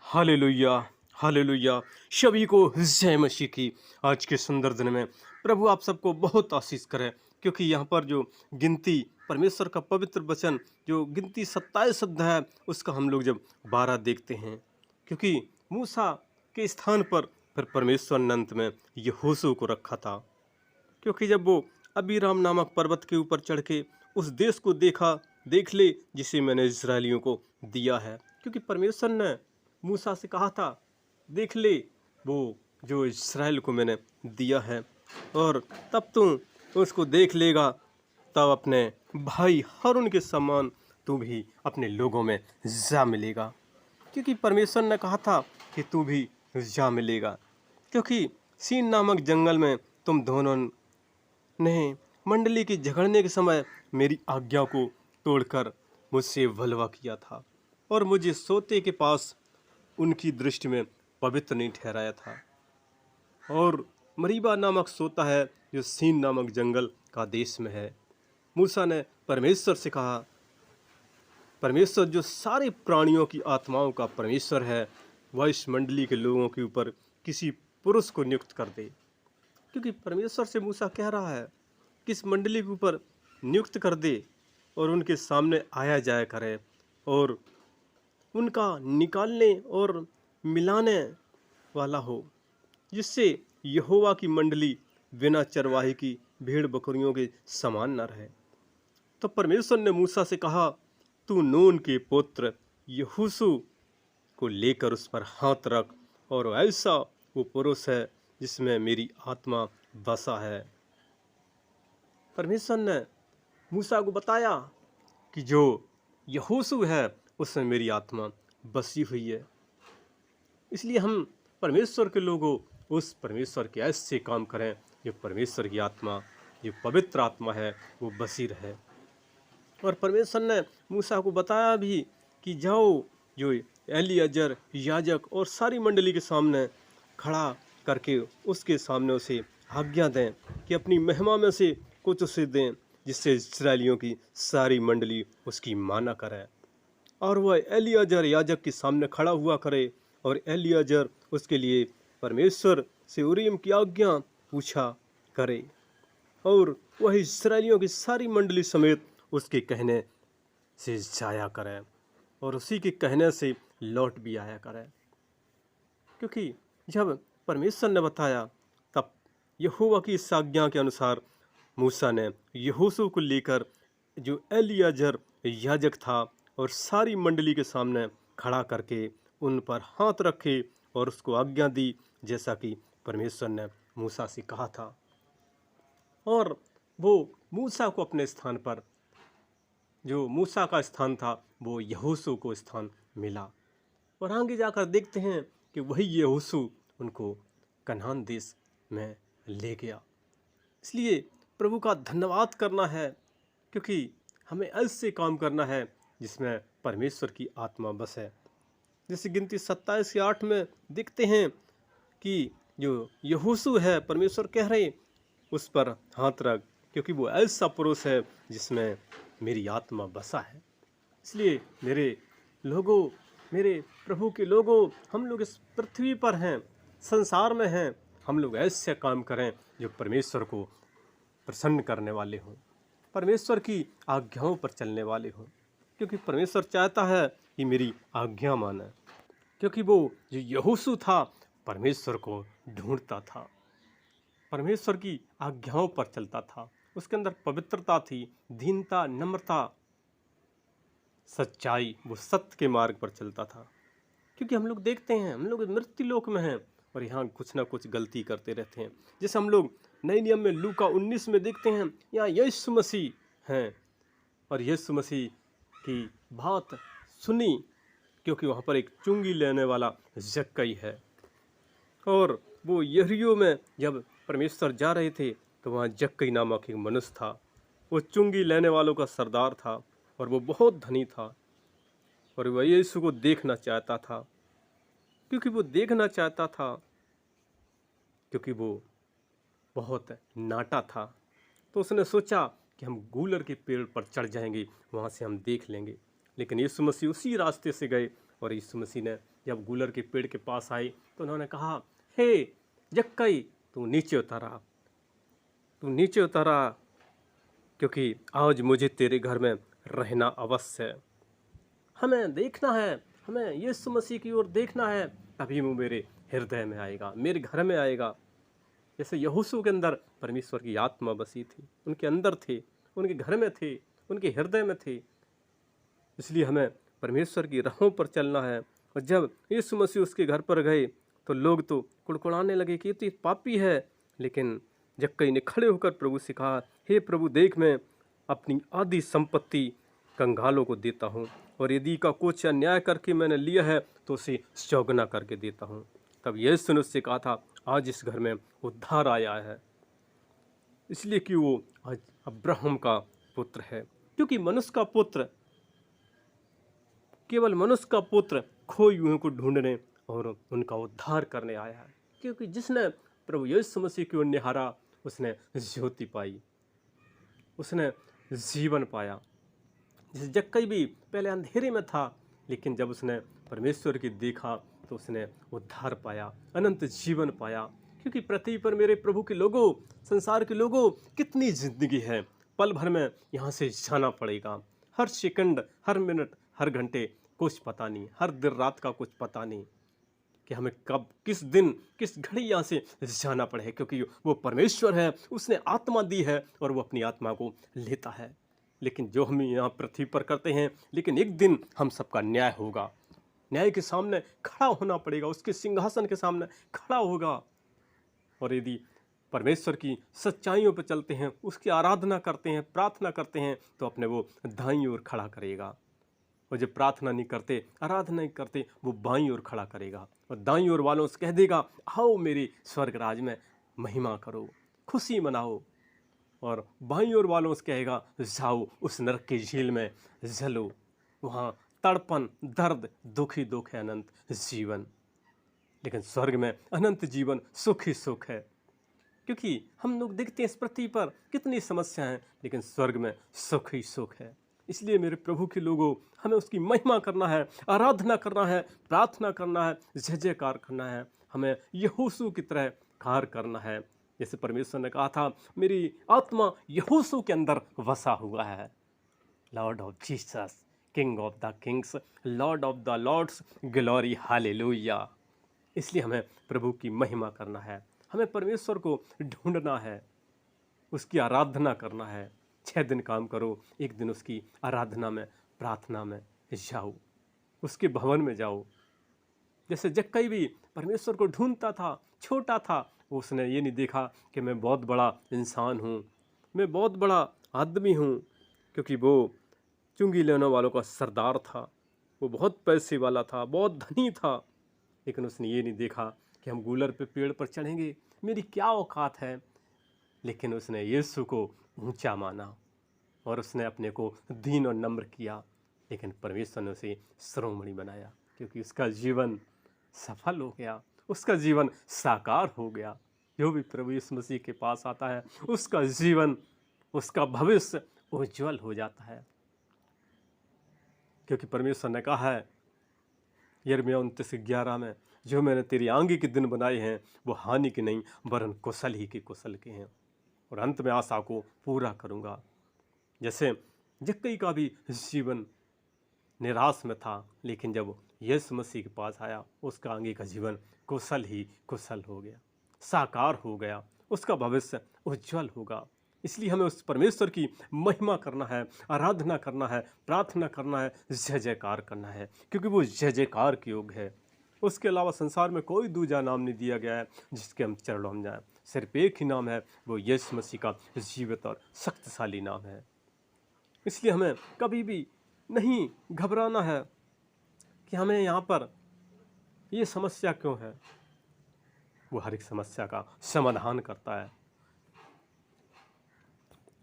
Hallelujah, hallelujah. सभी को जय मसीह की। आज के सुंदर दिन में प्रभु आप सबको बहुत आशीष करे, क्योंकि यहाँ पर जो गिनती परमेश्वर का पवित्र वचन जो गिनती 27 अध्याय है, उसका हम लोग जब 12 देखते हैं, क्योंकि मूसा के स्थान पर फिर परमेश्वर ने अंत में यहोशू को रखा था। क्योंकि जब वो अबीराम नामक पर्वत के ऊपर चढ़ के उस देश को देख ले जिसे मैंने इस्राएलियों को दिया है, क्योंकि परमेश्वर ने मूसा से कहा था, देख ले वो जो इस्राएल को मैंने दिया है, और तब तुम उसको देख लेगा, तब अपने भाई हारून के समान तू भी अपने लोगों में जा मिलेगा। क्योंकि परमेश्वर ने कहा था कि तू भी जा मिलेगा, क्योंकि सीन नामक जंगल में तुम दोनों ने मंडली के झगड़ने के समय मेरी आज्ञा को तोड़कर मुझसे वलवा किया था, और मुझे सोते के पास उनकी दृष्टि में पवित्र नहीं ठहराया था। और मरीबा नामक सोता है जो सीन नामक जंगल का देश में है। मूसा ने परमेश्वर से कहा, परमेश्वर जो सारे प्राणियों की आत्माओं का परमेश्वर है, वह इस मंडली के लोगों के ऊपर किसी पुरुष को नियुक्त कर दे। क्योंकि परमेश्वर से मूसा कह रहा है कि इस मंडली के ऊपर नियुक्त कर दे और उनके सामने आया जाया करे, और उनका निकालने और मिलाने वाला हो, जिससे यहोवा की मंडली बिना चरवाही की भेड़ बकरियों के समान न रहे। तो परमेश्वर ने मूसा से कहा, तू नून के पुत्र यहोशू को लेकर उस पर हाथ रख, और ऐसा वो पुरुष है जिसमें मेरी आत्मा बसा है। परमेश्वर ने मूसा को बताया कि जो यहोशू है उसमें मेरी आत्मा बसी हुई है। इसलिए हम परमेश्वर के लोगों उस परमेश्वर के ऐसे काम करें जो परमेश्वर की आत्मा, जो पवित्र आत्मा है, वो बसी रहे। और परमेश्वर ने मूसा को बताया भी कि जाओ, जो एलियाजर याजक और सारी मंडली के सामने खड़ा करके उसके सामने उसे आज्ञा दें कि अपनी महिमा में से कुछ उसे दें, जिससे इस्राएलियों की सारी मंडली उसकी माना करे। और वह एलियाजर याजक के सामने खड़ा हुआ करे, और एलियाजर उसके लिए परमेश्वर से उरीम की आज्ञा पूछा करे, और वह इस्राएलियों की सारी मंडली समेत उसके कहने से जाया करे, और उसी के कहने से लौट भी आया करे। क्योंकि जब परमेश्वर ने बताया, तब यहोवा की इस आज्ञा के अनुसार मूसा ने यहोशू को लेकर जो एलियाजर याजक था और सारी मंडली के सामने खड़ा करके उन पर हाथ रखे और उसको आज्ञा दी, जैसा कि परमेश्वर ने मूसा से कहा था। और वो मूसा को अपने स्थान पर, जो मूसा का स्थान था, वो यहोशू को स्थान मिला। और आगे जाकर देखते हैं कि वही यहोशू उनको कनान देश में ले गया। इसलिए प्रभु का धन्यवाद करना है, क्योंकि हमें ऐसे काम करना है जिसमें परमेश्वर की आत्मा बसे। जैसे गिनती 27 के 8 में देखते हैं कि जो यहोशू है, परमेश्वर कह रहे उस पर हाथ रख, क्योंकि वो ऐसा पुरुष है जिसमें मेरी आत्मा बसा है। इसलिए मेरे लोगों, मेरे प्रभु के लोगों, हम लोग इस पृथ्वी पर हैं, संसार में हैं, हम लोग ऐसे काम करें जो परमेश्वर को प्रसन्न करने वाले हों, परमेश्वर की आज्ञाओं पर चलने वाले हों। क्योंकि परमेश्वर चाहता है कि मेरी आज्ञा माने। क्योंकि वो जो यहोशू था परमेश्वर को ढूंढता था, परमेश्वर की आज्ञाओं पर चलता था, उसके अंदर पवित्रता थी, दीनता, नम्रता, सच्चाई, वो सत्य के मार्ग पर चलता था। क्योंकि हम लोग देखते हैं, हम लोग मृत्यु लोक में हैं और यहाँ कुछ ना कुछ गलती करते रहते हैं। जैसे हम लोग नए नियम में लूका 19 में देखते हैं, यहाँ यीशु मसीह हैं, और यीशु मसीह की बात सुनी, क्योंकि वहाँ पर एक चुंगी लेने वाला जक्कई है, और वो यरीहो में जब परमेश्वर जा रहे थे तो वहाँ जक्कई नामक एक मनुष्य था। वो चुंगी लेने वालों का सरदार था, और वो बहुत धनी था, और वह यीशु को देखना चाहता था। क्योंकि वो देखना चाहता था, क्योंकि वो बहुत नाटा था, तो उसने सोचा कि हम गूलर के पेड़ पर चढ़ जाएंगे, वहाँ से हम देख लेंगे। लेकिन यीशु मसीह उसी रास्ते से गए और यीशु मसीह ने जब गूलर के पेड़ के पास आए तो उन्होंने कहा, हे जक्कई, तू नीचे उतरा, तू नीचे उतरा, क्योंकि आज मुझे तेरे घर में रहना अवश्य है। हमें देखना है, हमें यीशु मसीह की ओर देखना है, तभी वो मेरे हृदय में आएगा, मेरे घर में आएगा। जैसे यहोशू के अंदर परमेश्वर की आत्मा बसी थी, उनके अंदर थे, उनके घर में थे, उनके हृदय में थे। इसलिए हमें परमेश्वर की राहों पर चलना है। और जब यीशु मसीह उसके घर पर गए तो लोग तो कुड़कुड़ाने लगे कि ये तो पापी है, लेकिन जक्कई ने खड़े होकर प्रभु से कहा, हे प्रभु, देख मैं अपनी आधी संपत्ति कंगालों को देता हूँ, और यदि का कुछ अन्याय करके मैंने लिया है तो उसे चौगुना करके देता हूँ। तब यीशु ने उससे कहा था, आज इस घर में उद्धार आया है, इसलिए कि वो आज अब्राहम का पुत्र है। क्योंकि मनुष्य का पुत्र, केवल मनुष्य का पुत्र खोए हुओं को ढूंढने और उनका उद्धार करने आया है। क्योंकि जिसने प्रभु यीशु मसीह की ओर निहारा उसने ज्योति पाई, उसने जीवन पाया। जिस जक्कई भी पहले अंधेरे में था, लेकिन जब उसने परमेश्वर की देखा तो उसने उद्धार पाया, अनंत जीवन पाया। क्योंकि पृथ्वी पर मेरे प्रभु के लोगों, संसार के लोगों, कितनी जिंदगी है, पल भर में यहाँ से जाना पड़ेगा। हर सेकंड, हर मिनट, हर घंटे कुछ पता नहीं, हर दिन रात का कुछ पता नहीं कि हमें कब, किस दिन, किस घड़ी यहाँ से जाना पड़े। क्योंकि वो परमेश्वर है, उसने आत्मा दी है और वो अपनी आत्मा को लेता है। लेकिन जो हम यहाँ पृथ्वी पर करते हैं, लेकिन एक दिन हम सबका न्याय होगा, न्याय के सामने खड़ा होना पड़ेगा, उसके सिंहासन के सामने खड़ा होगा। और यदि परमेश्वर की सच्चाइयों पर चलते हैं, उसकी आराधना करते हैं, प्रार्थना करते हैं, तो अपने वो दाईं ओर खड़ा करेगा। और जब प्रार्थना नहीं करते, आराधना नहीं करते, वो बाईं ओर खड़ा करेगा और दाईं ओर वालों से कह देगा, आओ मेरे स्वर्ग राज में महिमा करो, खुशी मनाओ। और बाईं ओर वालों से कहेगा, जाओ उस नरक की झील में जलो, वहाँ तड़पन, दर्द, दुख ही दुख है, अनंत जीवन। लेकिन स्वर्ग में अनंत जीवन, सुख ही सुख है। क्योंकि हम लोग देखते हैं इस पृथ्वी पर कितनी समस्याएं हैं, लेकिन स्वर्ग में सुख ही सुख है। इसलिए मेरे प्रभु के लोगों, हमें उसकी महिमा करना है, आराधना करना है, प्रार्थना करना है, जय जयकार करना है। हमें यहोशू की तरह कार्य करना है। जैसे परमेश्वर ने कहा था, मेरी आत्मा यहोशू के अंदर वसा हुआ है। Lord of Jesus, king of the kings, lord of the lords, glory, hallelujah. इसलिए हमें प्रभु की महिमा करना है, हमें परमेश्वर को ढूंढना है, उसकी आराधना करना है। 6 दिन काम करो, एक दिन उसकी आराधना में, प्रार्थना में जाओ, उसके भवन में जाओ। जैसे जक्कई भी परमेश्वर को ढूंढता था, छोटा था, उसने ये नहीं देखा कि मैं बहुत बड़ा इंसान हूँ, मैं बहुत बड़ा आदमी हूँ। क्योंकि वो चुंगी लेने वालों का सरदार था, वो बहुत पैसे वाला था, बहुत धनी था। लेकिन उसने ये नहीं देखा कि हम गूलर पे पेड़ पर चढ़ेंगे, मेरी क्या औकात है। लेकिन उसने यीशु को ऊंचा माना और उसने अपने को दीन और नम्र किया। लेकिन परमेश्वर ने उसे शिरोमणि बनाया, क्योंकि उसका जीवन सफल हो गया, उसका जीवन साकार हो गया। जो भी प्रभु यीशु मसीह के पास आता है, उसका जीवन, उसका भविष्य उज्जवल हो जाता है। क्योंकि परमेश्वर ने कहा है यिर्मयाह 29:11 में, जो मैंने तेरी आंगी के दिन बनाए हैं वो हानि के नहीं वरन कुशल ही के कुशल के हैं, और अंत में आशा को पूरा करूंगा। जैसे जक्कई का भी जीवन निराश में था, लेकिन जब यीशु मसीह के पास आया, उसका आगे का जीवन कुशल ही कुशल हो गया, साकार हो गया, उसका भविष्य उज्जवल होगा। इसलिए हमें उस परमेश्वर की महिमा करना है, आराधना करना है, प्रार्थना करना है, जय जयकार करना है, क्योंकि वो जय जयकार के योग्य है। उसके अलावा संसार में कोई दूजा नाम नहीं दिया गया है जिसके हम चरणों में जाएं। सिर्फ एक ही नाम है, वो यीशु मसीह का जीवित और शक्तिशाली नाम है। इसलिए हमें कभी भी नहीं घबराना है कि हमें यहाँ पर ये समस्या क्यों है। वो हर एक समस्या का समाधान करता है।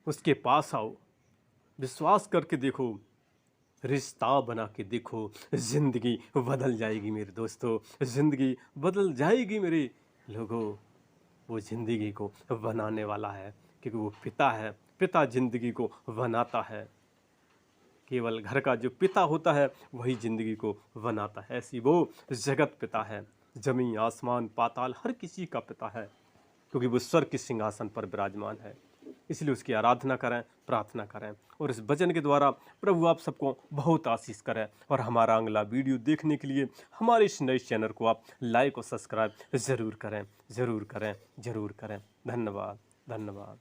उसके पास आओ, विश्वास करके देखो, रिश्ता बना के देखो, जिंदगी बदल जाएगी मेरे दोस्तों, जिंदगी बदल जाएगी मेरे लोगों। वो जिंदगी को बनाने वाला है, क्योंकि वो पिता है, पिता जिंदगी को बनाता है। केवल घर का जो पिता होता है वही ज़िंदगी को बनाता है। ऐसी वो जगत पिता है, जमीन आसमान पाताल हर किसी का पिता है, क्योंकि वो स्वर्ग के सिंहासन पर विराजमान है। इसलिए उसकी आराधना करें, प्रार्थना करें और इस भजन के द्वारा प्रभु आप सबको बहुत आशीष करें। और हमारा अगला वीडियो देखने के लिए हमारे इस नए चैनल को आप लाइक और सब्सक्राइब ज़रूर करें, ज़रूर करें, ज़रूर करें। धन्यवाद, धन्यवाद।